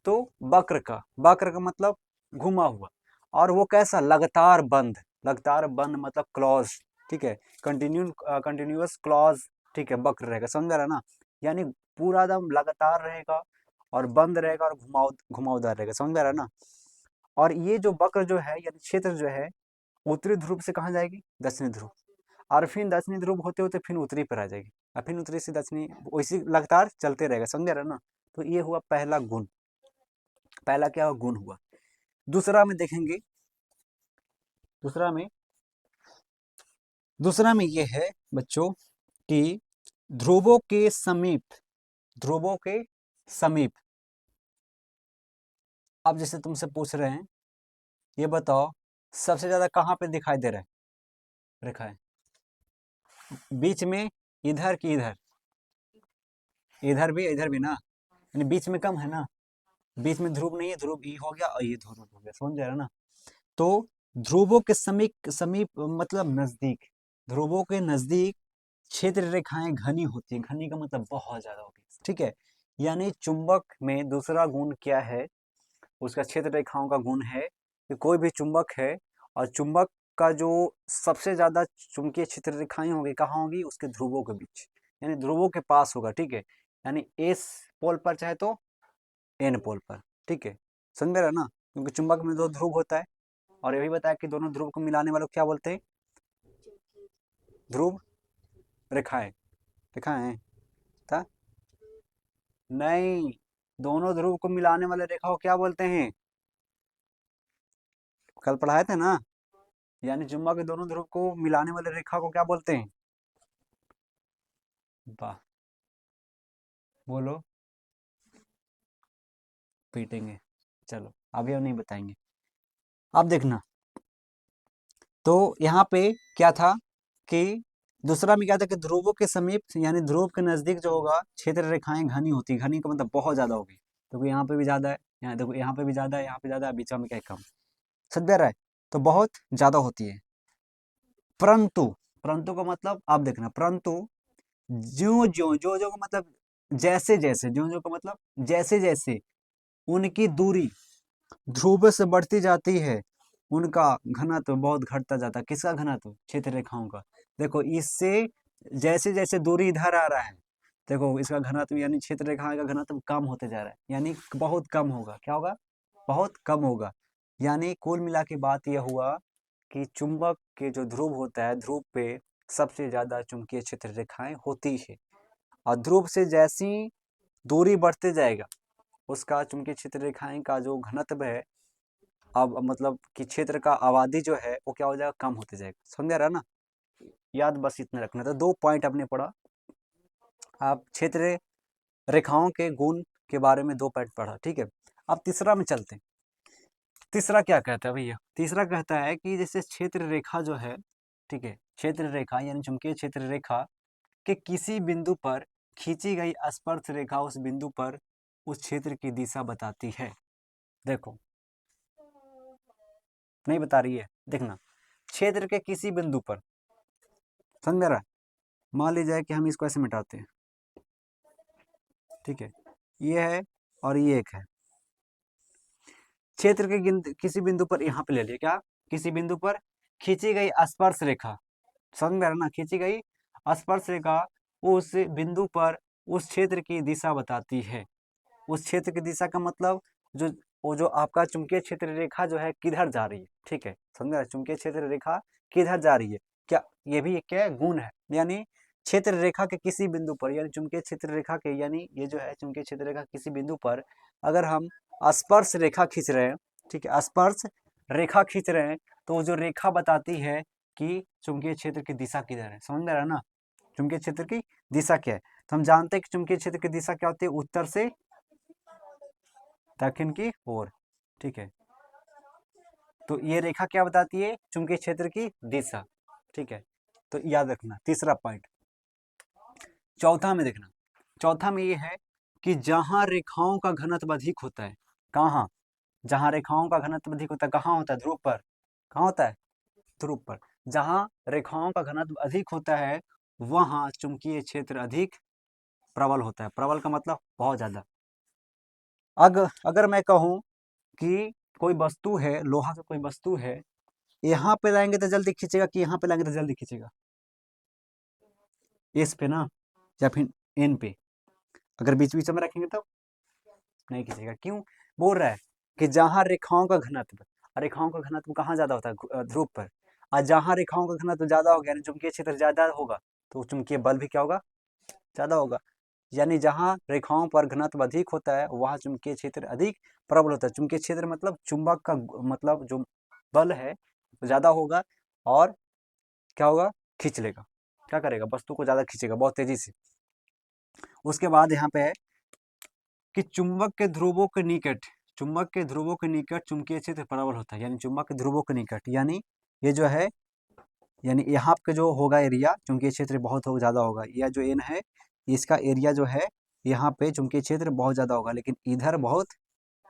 Speaker 1: तो वक्र का, वक्र का मतलब घुमा हुआ, और वो कैसा, लगातार बंद, लगातार बंद मतलब क्लॉज, ठीक है, कंटिन्यूअस क्लॉज, ठीक है, वक्र रहेगा, समझ रहा है ना। यानी पूरा दम लगातार रहेगा और बंद रहेगा और घुमावदार रहेगा, समझ रहा है ना। और ये जो वक्र जो है, यानी क्षेत्र जो है, उत्तरी ध्रुव से कहाँ जाएगी, दक्षिणी ध्रुव, और फिर दक्षिणी ध्रुव होते होते फिर उत्तरी पर आ जाएगी, और फिर उत्तरी से दक्षिणी, वैसे लगातार चलते रहेगा, समझ रहा है ना। तो ये हुआ पहला गुण, पहला क्या हुआ, गुण हुआ। दूसरा में देखेंगे, दूसरा में दूसरा में ये है बच्चों कि ध्रुवों के समीप, ध्रुवों के समीप, अब जैसे तुमसे पूछ रहे हैं, ये बताओ सबसे ज्यादा कहाँ पे दिखाई दे रहा है, रेखा है, बीच में, इधर की इधर, इधर भी ना, यानी बीच में कम है ना, बीच में ध्रुव नहीं है, ध्रुव ई हो गया और ये ध्रुव हो गया, समझ रहे ना। तो ध्रुवों के समीप, समीप मतलब नजदीक, ध्रुवों के नजदीक क्षेत्र रेखाएं घनी होती है, घनी का मतलब बहुत ज्यादा होगी, ठीक है। यानी चुंबक में दूसरा गुण क्या है, उसका क्षेत्र रेखाओं का गुण है कि कोई भी चुंबक है, और चुंबक का जो सबसे ज्यादा चुंबकीय क्षेत्र रेखाएं होंगी, कहाँ होंगी, उसके ध्रुवों के बीच, यानी ध्रुवों के पास होगा, ठीक है। यानी एस पोल पर चाहे तो एन पोल पर, ठीक है, समझ में रहा ना, क्योंकि चुंबक में दो ध्रुव होता है, और ये भी बताया कि दोनों ध्रुव को मिलाने वालों को क्या बोलते हैं, ध्रुव रेखाएं, रेखाएं था, नहीं, दोनों ध्रुव को मिलाने वाले रेखा को क्या बोलते हैं, कल पढ़ाए थे ना, यानी चुंबक के दोनों ध्रुव को मिलाने वाले रेखा को क्या बोलते हैं, वाह, बोलो, पीटेंगे, चलो अभी हम नहीं बताएंगे। अब देखना, तो यहाँ पे क्या था कि दूसरा में क्या था कि ध्रुवों के समीप, यानी ध्रुव के नजदीक जो होगा, क्षेत्र रेखाएं घनी होती है, घनी का मतलब बहुत ज्यादा होगी, देखो यहाँ पे भी ज्यादा है, यहाँ देखो यहाँ पे भी ज्यादा है, यहाँ पे ज्यादा है, बीच में क्या है, कम, समझ रहा है, तो बहुत ज्यादा होती है। परंतु, परंतु का मतलब आप देखना, परंतु ज्यो ज्यो, जो का मतलब जैसे जैसे, ज्यो का मतलब जैसे जैसे उनकी दूरी ध्रुव से बढ़ती जाती है, उनका घनत्व बहुत घटता जाता है, किसका घनत्व, क्षेत्र रेखाओं का। देखो इससे जैसे जैसे दूरी इधर आ रहा है, देखो इसका घनत्व यानी क्षेत्र रेखा का घनत्व कम होते जा रहा है, यानी बहुत कम होगा, क्या होगा, बहुत कम होगा। यानी कुल मिला के बात यह हुआ कि चुंबक के जो ध्रुव होता है, ध्रुव पे सबसे ज्यादा चुंबकीय क्षेत्र रेखाएं होती है, और ध्रुव से जैसी दूरी बढ़ते जाएगा, उसका चुंबकीय क्षेत्र रेखाएं का जो घनत्व है, अब मतलब कि क्षेत्र का आबादी जो है वो क्या हो जाएगा, कम होते जाएगा, समझ रहा ना। याद बस इतना रखना था, दो पॉइंट आपने पढ़ा, आप क्षेत्र रेखाओं के गुण के बारे में दो पॉइंट पढ़ा, ठीक है। अब तीसरा में चलते हैं, तीसरा क्या कहता है भैया, तीसरा कहता है कि जैसे क्षेत्र रेखा जो है, ठीक है, क्षेत्र रेखा यानी चुंबकीय क्षेत्र रेखा के किसी बिंदु पर खींची गई स्पर्श रेखा उस बिंदु पर उस क्षेत्र की दिशा बताती है। देखो, नहीं बता रही है, देखना, क्षेत्र के किसी बिंदु पर, समझ में रहा है? मान लीजिए कि हम इसको ऐसे मिटाते हैं, ठीक है, ये है और ये एक है, क्षेत्र के किसी बिंदु पर यहाँ पे ले लिया, क्या, किसी बिंदु पर खींची गई स्पर्श रेखा, समझ में आ रहा ना, खींची गई स्पर्श रेखा उस बिंदु पर उस क्षेत्र की दिशा बताती है। उस क्षेत्र की दिशा का मतलब जो वो जो आपका चुंबकीय क्षेत्र रेखा जो है किधर जा रही है, ठीक है, समझा, चुंबकीय क्षेत्र रेखा किधर जा रही है, क्या ये भी एक क्या है, गुण है। यानी क्षेत्र रेखा के किसी बिंदु पर, यानी चुंबकीय क्षेत्र रेखा के, यानी ये जो है चुंबकीय क्षेत्र रेखा किसी बिंदु पर अगर हम स्पर्श रेखा खींच रहे हैं, ठीक है, स्पर्श रेखा खींच रहे हैं, तो वो जो रेखा बताती है कि चुंबकीय क्षेत्र की दिशा किधर है। समझ में आ रहा है ना, चुंबकीय क्षेत्र की दिशा क्या है। तो हम जानते हैं कि चुंबकीय क्षेत्र की दिशा क्या होती है, उत्तर से दक्षिण की ओर, ठीक है। तो ये रेखा क्या बताती है, चुंबकीय क्षेत्र की दिशा, ठीक है। तो याद रखना तीसरा पॉइंट। चौथा में देखना, चौथा में ये है कि जहां रेखाओं का घनत्व अधिक होता है, कहाँ, जहां रेखाओं का घनत्व अधिक होता है, कहाँ होता है, ध्रुव पर, कहाँ होता है, ध्रुव पर। जहां रेखाओं का घनत्व अधिक होता है वहां चुंबकीय क्षेत्र अधिक प्रबल होता है। प्रबल का मतलब बहुत ज्यादा। अगर मैं कहूं कि कोई वस्तु है, लोहा का कोई वस्तु है, यहाँ पे लाएंगे तो जल्दी खींचेगा कि यहाँ पे लाएंगे तो जल्दी खींचेगा, इस पे ना, या फिर एन पे, अगर बीच बीच में रखेंगे तो नहीं खींचेगा। क्यों, बोल रहा है कि जहां रेखाओं का घनत्व, रेखाओं का घनत्व कहाँ ज्यादा होता है, ध्रुव पर, और जहां रेखाओं का घनत्व ज्यादा होगा यानी चुंबकीय क्षेत्र ज्यादा होगा, तो चुंबकीय बल भी क्या होगा, ज्यादा होगा। यानी जहां रेखाओं पर घनत्व अधिक होता है वहां चुंबकीय क्षेत्र अधिक प्रबल होता है। चुंबकीय क्षेत्र मतलब चुंबक का मतलब जो बल है वो ज्यादा होगा, और क्या होगा, खींच लेगा, क्या करेगा, वस्तु को ज्यादा खींचेगा बहुत तेजी से। उसके बाद यहाँ पे है कि चुंबक के ध्रुवों के निकट, चुंबक के ध्रुवों के निकट चुंबकीय क्षेत्र प्रबल होता है। यानी चुंबक के ध्रुवों के निकट, यानी ये जो है, यानी यहाँ पे जो होगा एरिया चुंबकीय क्षेत्र बहुत हो ज्यादा होगा, या जो एन है इसका एरिया जो है यहाँ पे चुंबकीय क्षेत्र बहुत ज्यादा होगा, लेकिन इधर बहुत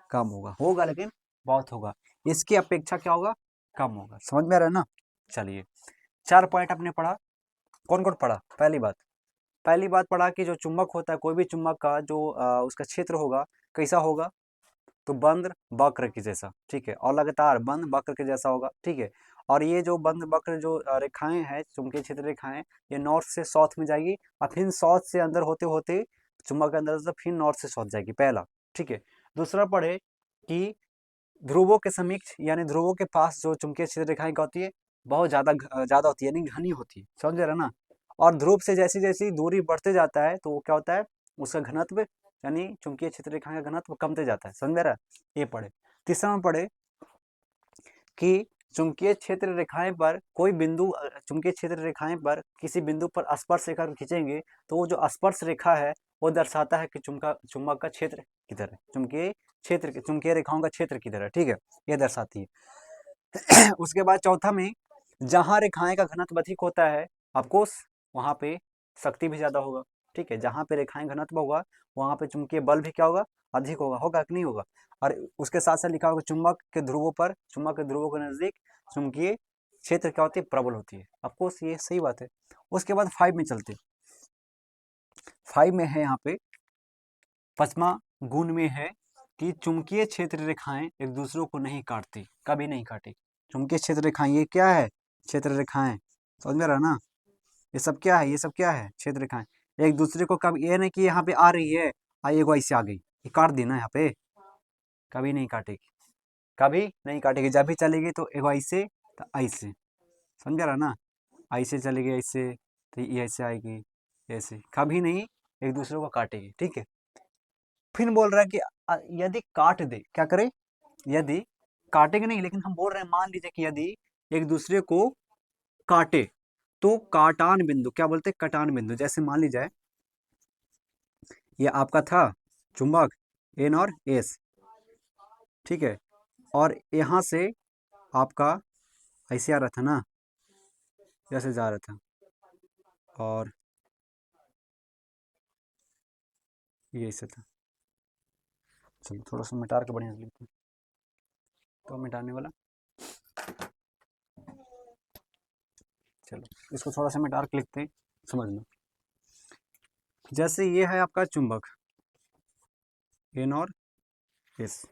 Speaker 1: कम होगा, होगा लेकिन बहुत होगा, इसकी अपेक्षा क्या होगा, कम होगा। समझ में आ रहा है ना। चलिए, 4 पॉइंट आपने पढ़ा, कौन कौन पढ़ा। पहली बात पढ़ा कि जो चुंबक होता है, कोई भी चुंबक का जो उसका क्षेत्र होगा कैसा होगा, तो बंद वक्र के जैसा, ठीक है, और लगातार बंद वक्र के जैसा होगा, ठीक है। और ये जो बंद वक्र जो रेखाएं हैं, चुंबकीय क्षेत्र रेखाएं, ये नॉर्थ से साउथ में जाएगी, और फिर साउथ से अंदर होते होते चुंबक के अंदर से फिर नॉर्थ से साउथ जाएगी, पहला, ठीक है। दूसरा पढ़े कि ध्रुवों के समीप, यानी ध्रुवों के पास जो चुंबकीय क्षेत्र रेखाएं क्या होती है, बहुत ज्यादा होती है, यानी घनी होती है, समझ रहे ना। और ध्रुव से जैसी जैसी दूरी बढ़ते जाता है तो वो क्या होता है, उसका घनत्व, यानी चुंबकीय क्षेत्र रेखाएं का घनत्व कमते जाता है, समझ रहा। ये पढ़े। तीसरा में पढ़े कि चुंबकीय क्षेत्र रेखाएं पर कोई बिंदु, चुंबकीय क्षेत्र रेखाएं पर किसी बिंदु पर स्पर्श रेखा खींचेंगे तो वो जो स्पर्श रेखा है वो दर्शाता है कि चुंबक का क्षेत्र किधर है, चुंबकीय क्षेत्र, चुंबकीय रेखाओं का क्षेत्र किधर है, ठीक है, ये दर्शाती है। उसके बाद चौथा में, जहां रेखाएं का घनत्व अधिक होता है ऑफकोर्स वहां पे शक्ति भी ज्यादा होगा, ठीक है, जहां पे रेखाएं घनत्व होगा वहां पे चुंबकीय बल भी क्या होगा, अधिक होगा, होगा कि नहीं होगा। और उसके साथ साथ लिखा होगा चुंबक के ध्रुवों पर, चुंबक के ध्रुवों के नजदीक चुंबकीय क्षेत्र क्या होती है, प्रबल होती है, ऑफकोर्स ये सही बात है। उसके बाद 5 में चलते, 5 में है यहाँ पे, 5वां गुण में है कि चुंबकीय क्षेत्र रेखाएं एक दूसरों को नहीं काटती, कभी नहीं काटी। चुंबकीय क्षेत्र रेखाएं, ये क्या है, क्षेत्र रेखाएं, समझ में रहा ना, ये सब क्या है, ये सब क्या है, क्षेत्र रेखाएं। एक दूसरे को कभी, ये नहीं कि यहाँ पे आ रही है आई एगो ऐसे आ गई, ये काट दी ना, यहाँ पे कभी नहीं काटेगी, कभी नहीं काटेगी। जब भी चलेगी तो एगो ऐसे तो ऐसे, समझ रहा ना, ऐसे चलेगी ऐसे तो ये ऐसे आएगी, ऐसे कभी नहीं एक दूसरे को काटेगी, ठीक है। फिर बोल रहा है कि यदि काट दे, क्या करे, यदि काटेंगे नहीं, लेकिन हम बोल रहे हैं मान लीजिए कि यदि एक दूसरे को काटे तो काटान बिंदु, क्या बोलते हैं, कटान बिंदु, जैसे मान लीजिए ये आपका था चुंबक एन और एस, ठीक है, और यहाँ से आपका ऐसे आ रहा था ना, जैसे जा रहा था, और ये ऐसे था। चलो थोड़ा सा मिटा के बढ़िया से लिखते हैं, तो मिटाने वाला, चलो इसको थोड़ा सा मिटा के लिखते हैं, समझना। जैसे ये है आपका चुंबक एन और एस,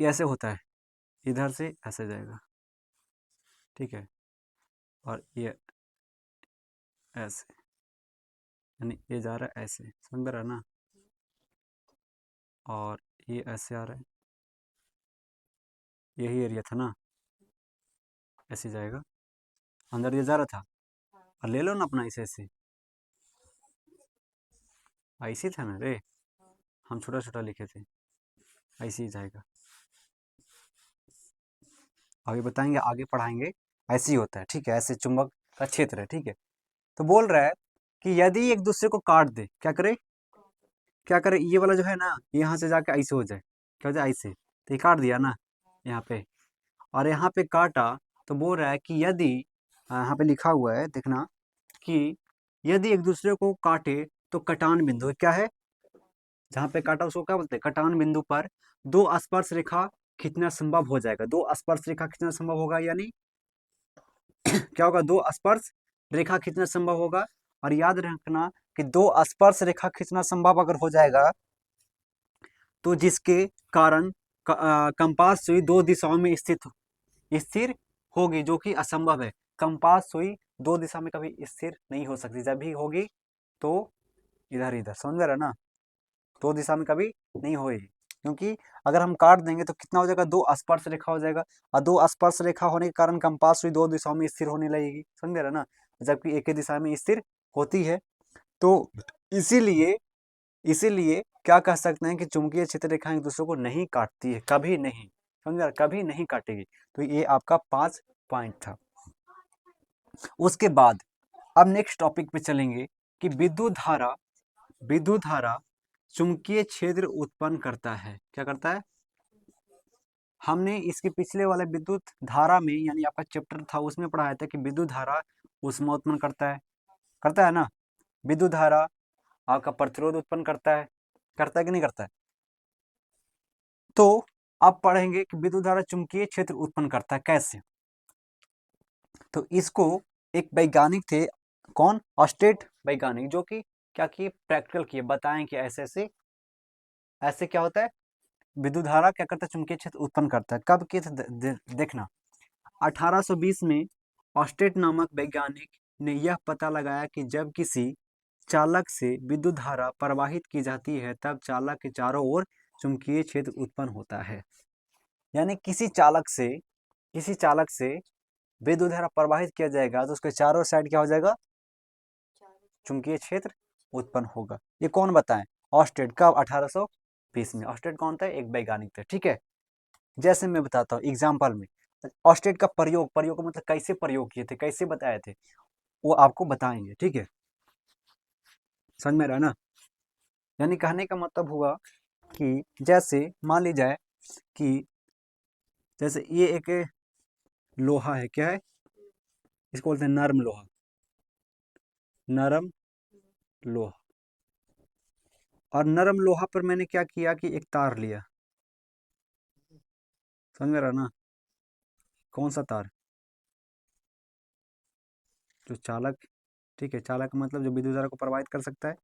Speaker 1: ये ऐसे होता है, इधर से ऐसे जाएगा, ठीक है, और ये ऐसे, यानी ये जा रहा है ऐसे, समझ रहा है ना, और ये ऐसे आ रहा है, यही एरिया था ना, ऐसे जाएगा, अंदर ये जा रहा था, और ले लो ना अपना ऐसे ऐसे, ऐसे था ना रे, हम छोटा छोटा लिखे थे, ऐसे ही जाएगा। अभी बताएंगे, आगे पढ़ाएंगे, ऐसे ही होता है, ठीक है, ऐसे चुंबक का क्षेत्र है, ठीक है। तो बोल रहा है कि यदि एक दूसरे को काट दे, क्या करे, क्या करे, ये वाला जो है ना, यहाँ से जाके ऐसे हो जाए, क्या हो जाए ऐसे, तो ये काट दिया ना यहाँ पे, और यहाँ पे काटा, तो बोल रहा है कि यदि, यहाँ पे लिखा हुआ है देखना, कि यदि एक दूसरे को काटे तो कटान बिंदु क्या है, जहाँ पे काटा उसको क्या बोलते हैं, कटान बिंदु पर दो स्पर्श रेखा खींचना संभव हो जाएगा, दो स्पर्श रेखा खींचना संभव होगा, यानी क्या होगा, दो स्पर्श रेखा खींचना संभव होगा। और याद रखना कि दो स्पर्श रेखा खींचना संभव अगर हो जाएगा, तो जिसके कारण कंपास सुई दो दिशाओं में स्थिर होगी, जो कि असंभव है। कंपास सुई दो दिशा में कभी स्थिर नहीं हो सकती, जब भी होगी तो इधर इधर, समझ रहे ना, दो दिशा में कभी नहीं होगी, क्योंकि अगर हम काट देंगे तो कितना हो जाएगा, दो स्पर्श रेखा हो जाएगा, और दो स्पर्श रेखा होने के कारण कंपास सुई दो दिशाओं में स्थिर होने लगेगी, समझ रहे ना, जबकि एक ही दिशा में स्थिर होती है। तो इसीलिए इसीलिए क्या कह सकते हैं कि चुंबकीय क्षेत्र रेखा एक दूसरे को नहीं काटती है, कभी नहीं, समझा, कभी नहीं काटेगी। तो ये आपका 5 पॉइंट था। उसके बाद अब नेक्स्ट टॉपिक पे चलेंगे कि विद्युत धारा चुंबकीय क्षेत्र उत्पन्न करता है, क्या करता है। हमने इसके पिछले वाले विद्युत धारा में, यानी आपका चैप्टर था उसमें पढ़ाया था कि विद्युत धारा ऊष्मा उत्पन्न करता है ना, विद्युत धारा आपका प्रतिरोध उत्पन्न करता है कि नहीं करता है। तो अब पढ़ेंगे कि विद्युत धारा चुंबकीय क्षेत्र उत्पन्न करता है कैसे। तो इसको एक वैज्ञानिक थे, कौन, ऑस्टेट वैज्ञानिक, जो कि क्या किए, प्रैक्टिकल किए, बताएं कि ऐसे ऐसे ऐसे क्या होता है, विद्युत धारा क्या करता है, चुंबकीय क्षेत्र उत्पन्न करता है। कब किए थे, देखना, 1820 में ऑस्टेट नामक वैज्ञानिक ने यह पता लगाया कि जब किसी चालक से विद्युत धारा प्रवाहित की जाती है, तब चालक के चारों ओर चुंबकीय क्षेत्र उत्पन्न होता है। यानी किसी चालक से विद्युत धारा प्रवाहित किया जाएगा तो उसके चारों साइड क्या हो जाएगा, चुंबकीय क्षेत्र उत्पन्न होगा। ये कौन बताएं, ऑस्टेट, कब, 1820 में। ऑस्टेट कौन था, एक वैज्ञानिक थे, ठीक है। जैसे मैं बताता हूँ एग्जाम्पल में, ऑस्टेट का प्रयोग मतलब कैसे प्रयोग किए थे, कैसे बताए थे, वो आपको बताएंगे, ठीक है, समझ में रहा ना। यानी कहने का मतलब हुआ कि जैसे मान ली जाए कि जैसे ये एक लोहा है, क्या है, इसको बोलते हैं नरम लोहा, नरम लोहा। और नरम लोहा पर मैंने क्या किया कि एक तार लिया, समझ में रहा ना, कौन सा तार, जो चालक, ठीक है, चालक मतलब जो विद्युत धारा को प्रवाहित कर सकता है,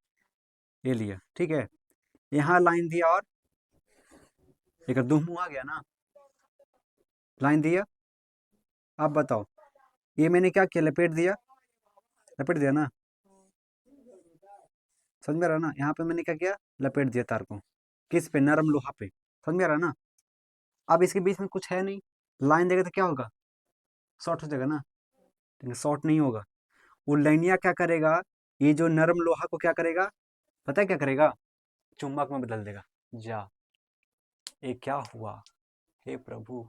Speaker 1: ये लिया, ठीक है। यहाँ लाइन दिया और एक दुम आ गया ना, लाइन दिया। अब बताओ, ये मैंने क्या किया, लपेट दिया ना, समझ में रहा ना, यहाँ पे मैंने क्या किया, लपेट दिया तार को, किस पे, नरम लोहा पे, समझ में रहा ना। अब इसके बीच में कुछ है नहीं, लाइन देगा तो क्या होगा, शॉर्ट हो जाएगा ना, लेकिन शॉर्ट नहीं होगा। वो लाइनिया क्या करेगा, ये जो नरम लोहा को क्या करेगा, पता है क्या करेगा, चुंबक में बदल देगा। जा, ये क्या हुआ, हे प्रभु,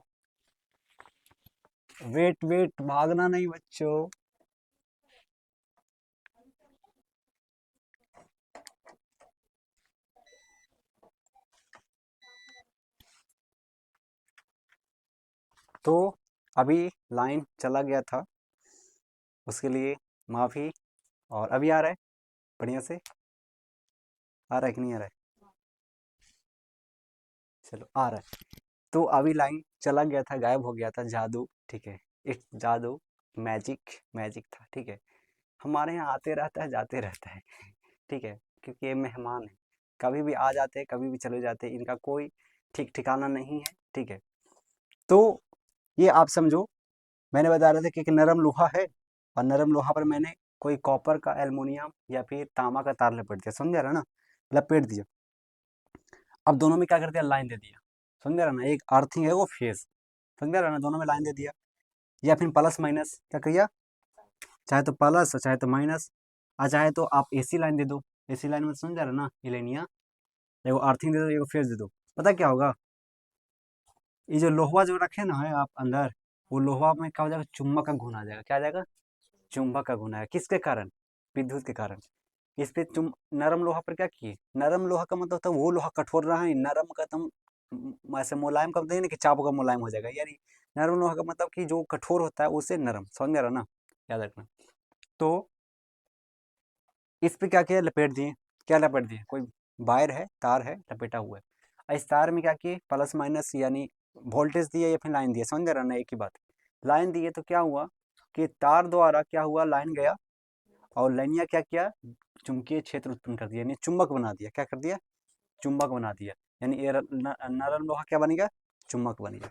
Speaker 1: वेट वेट, भागना नहीं बच्चों। तो अभी लाइन चला गया था, उसके लिए माफ़ी। और अभी आ रहा है, बढ़िया से आ रहा है कि नहीं आ रहा है, चलो आ रहा है। तो अभी लाइन चला गया था, गायब हो गया था, जादू, ठीक है, इट जादू, मैजिक मैजिक था, ठीक है। हमारे यहाँ आते रहता है, जाते रहता है, ठीक है, क्योंकि ये मेहमान है, कभी भी आ जाते हैं, कभी भी चले जाते हैं, इनका कोई ठीक ठिकाना नहीं है, ठीक है। तो ये आप समझो, मैंने बता रहा था कि एक नरम लोहा है, और नरम लोहा पर मैंने कोई कॉपर का, एल्युमिनियम या फिर तांबा का तार लपेट दिया, समझ रहा ना, लपेट दिया। अब दोनों में क्या कर दिया, लाइन दे दिया, समझ रहा ना, एक अर्थिंग है वो फेस, समझ रहा ना, दोनों में लाइन दे दिया। या फिर प्लस माइनस क्या किया, चाहे तो प्लस चाहे तो माइनस, और चाहे तो आप एसी लाइन दे दो। एसी लाइन में समझ रहा ना, ये लेनिया, एगो अर्थिंग दे दो, एगो फेस दे दो। पता क्या होगा, ये जो लोहा जो रखे ना है आप अंदर, वो लोहा में क्या हो जाएगा, चुंबक का गुण आ जाएगा। क्या आ जाएगा, चुंबक का गुण आएगा। किसके कारण, विद्युत के कारण। इस पे चुम नरम लोहा पर क्या किए, नरम लोहा का मतलब होता है वो लोहा कठोर रहा है, नरम का तुम ऐसे मुलायम का मतलब ये नहीं कि चाप का मुलायम हो जाएगा, यानी नरम लोहा का मतलब कि जो कठोर होता है उसे नरम, समझ में आ रहा ना, याद रखना। तो इस पे क्या किया, लपेट दिए। क्या लपेट दिए, कोई वायर है, तार है, लपेटा हुआ है। और इस तार में क्या किए, प्लस माइनस यानी वोल्टेज दिए या फिर लाइन दिए, समझ रहा ना, एक ही बात। लाइन दिए तो क्या हुआ कि तार द्वारा क्या हुआ, लाइन गया, और लाइनिया क्या किया, चुंबकीय क्षेत्र उत्पन्न कर दिया, यानी चुंबक बना दिया। क्या कर दिया, चुंबक बना दिया, यानी ये नरम लोहा क्या बनेगा, चुंबक बनेगा।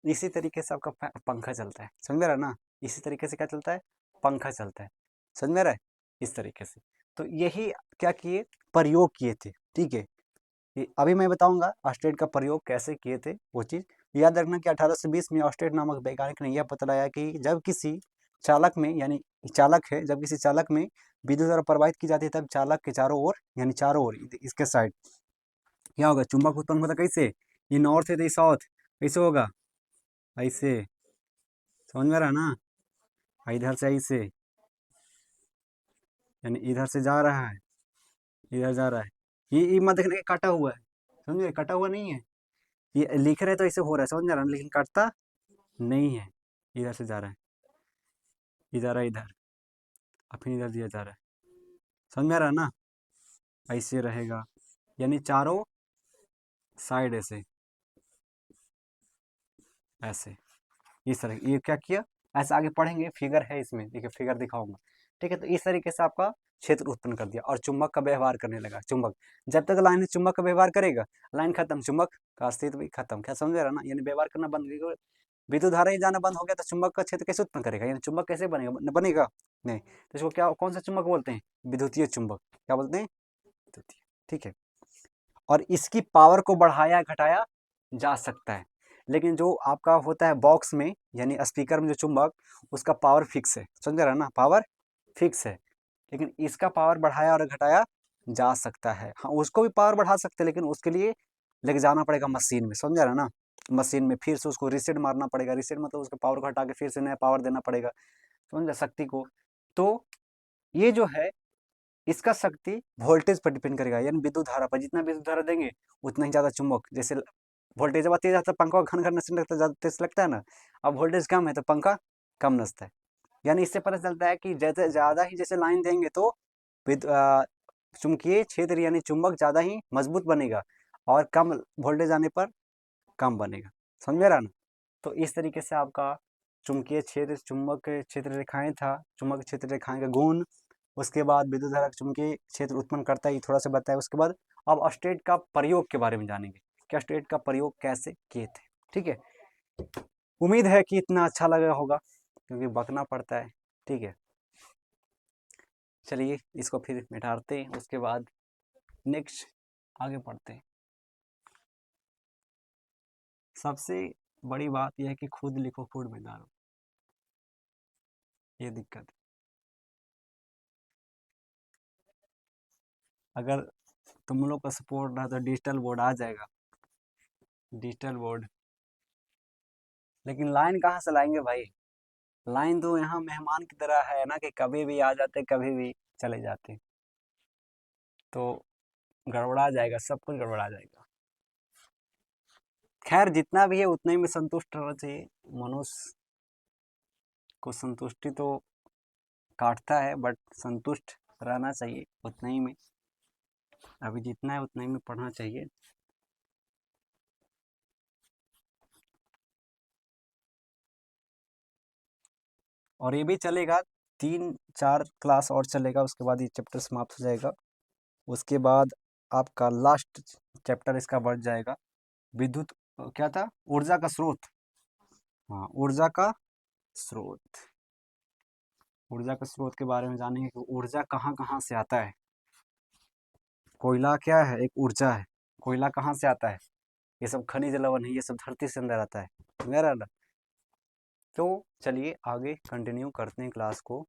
Speaker 1: इसी तरीके से आपका पंखा चलता है, समझ रहा ना, इसी तरीके से क्या चलता है, पंखा चलता है, समझ में रहा है, इस तरीके से। तो यही क्या किए, प्रयोग किए थे, ठीक है। अभी मैं बताऊंगा ऑस्टेट का प्रयोग कैसे किए थे, वो चीज़ याद रखना कि 1820 में ऑस्टेट नामक वैज्ञानिक ने यह पता लगाया कि जब किसी चालक में, यानी चालक है, जब किसी चालक में विद्युत धारा प्रवाहित की जाती है, तब चालक के चारों ओर, यानी चारों ओर इसके साइड क्या होगा, चुंबक उत्पन्न होता। कैसे, ये नॉर्थ है तो ये साउथ, कैसे होगा, ऐसे, समझ में रहा ना, इधर से ऐसे, यानी इधर से जा रहा है, इधर जा रहा है। ये मत देखने का काटा हुआ है, समझे, कटा हुआ नहीं है, ये लिख रहे तो ऐसे हो रहा है, समझ में रहा, लेकिन कटता नहीं है। इधर से जा रहा है, इधर है, इधर, और फिर इधर दिया जा रहा है, समझ में आ रहा है ना, ऐसे रहेगा, यानी चारों साइड ऐसे, ऐसे, इस तरह। ये क्या किया, ऐसे आगे पढ़ेंगे, फिगर है इसमें, देखिए फिगर दिखाऊंगा, ठीक है। तो इस तरीके से आपका क्षेत्र उत्पन्न कर दिया, और चुंबक का व्यवहार करने लगा। चुंबक, जब तक लाइन चुंबक का व्यवहार करेगा, लाइन खत्म, चुंबक का अस्तित्व भी खत्म। क्या समझ रहा ना, यानी व्यवहार करना बंद, विद्युत धारा ही जाना बंद हो गया तो चुंबक का क्षेत्र कैसे उत्पन्न करेगा, यानी चुंबक कैसे बनेगा, बनेगा नहीं। तो इसको क्या, कौन सा चुंबक बोलते हैं, विद्युतीय चुंबक, क्या बोलते हैं, विद्युतीय, ठीक है। और इसकी पावर को बढ़ाया घटाया जा सकता है, लेकिन जो आपका होता है बॉक्स में, यानी स्पीकर में जो चुंबक, उसका पावर फिक्स है, समझ रहा ना, पावर फिक्स है। लेकिन इसका पावर बढ़ाया और घटाया जा सकता है। हाँ, उसको भी पावर बढ़ा सकते हैं, लेकिन उसके लिए लेके जाना पड़ेगा मशीन में, समझ रहा ना, मशीन में फिर से उसको रीसेट मारना पड़ेगा। रीसेट मतलब उसका पावर को हटा के फिर से नया पावर देना पड़ेगा, समझ रहे, शक्ति को। तो ये जो है, इसका शक्ति वोल्टेज पर डिपेंड करेगा, यानी विद्युत धारा पर। जितना विद्युत धारा देंगे उतना ही ज़्यादा चुंबक, जैसे वोल्टेज जब तेज आता है पंखा घन घन नचने लगता है, ज़्यादा तेज लगता है ना। अब वोल्टेज कम है तो पंखा कम नचता है। यानी इससे पता चलता है कि जैसे ज़्यादा ही जैसे लाइन देंगे तो चुंबकीय क्षेत्र यानी चुंबक ज़्यादा ही मजबूत बनेगा, और कम वोल्टेज आने पर कम बनेगा, समझ में रहा ना। तो इस तरीके से आपका चुंबकीय क्षेत्र, चुंबक क्षेत्र रेखाएं था, चुंबक क्षेत्र रेखाएं का गुण, उसके बाद विद्युत धारा चुंबकीय क्षेत्र उत्पन्न करता है, ये थोड़ा सा बताया। उसके बाद अब अस्टेट का प्रयोग के बारे में जानेंगे, कि अस्टेट का प्रयोग कैसे किए थे, ठीक है। उम्मीद है कि इतना अच्छा लगा होगा, क्योंकि बकना पड़ता है, ठीक है। चलिए इसको फिर मिटाते हैं, उसके बाद नेक्स्ट आगे बढ़ते हैं। सबसे बड़ी बात यह है कि खुद लिखो खुद में डालो, ये दिक्कत है। अगर तुम लोग का सपोर्ट रहा तो डिजिटल बोर्ड आ जाएगा, डिजिटल बोर्ड। लेकिन लाइन कहाँ से लाएंगे भाई, लाइन तो यहाँ मेहमान की तरह है ना, कि कभी भी आ जाते कभी भी चले जाते, तो गड़बड़ा जाएगा, सब कुछ गड़बड़ा जाएगा। खैर जितना भी है उतने ही में संतुष्ट रहना चाहिए। मनुष्य को संतुष्टि तो काटता है, बट संतुष्ट रहना चाहिए उतना ही में। अभी जितना है उतना ही में पढ़ना चाहिए। और ये भी चलेगा, 3-4 क्लास और चलेगा, उसके बाद ये चैप्टर समाप्त हो जाएगा। उसके बाद आपका लास्ट चैप्टर इसका बढ़ जाएगा, विद्युत, क्या था, ऊर्जा का स्रोत। हाँ, ऊर्जा का स्रोत, ऊर्जा के स्रोत के बारे में जानेंगे कि ऊर्जा कहाँ कहाँ से आता है। कोयला क्या है? एक ऊर्जा है। कोयला कहाँ से आता है? ये सब खनिज लवण है, ये सब धरती से अंदर आता है। मेरा तो चलिए आगे कंटिन्यू करते हैं क्लास को।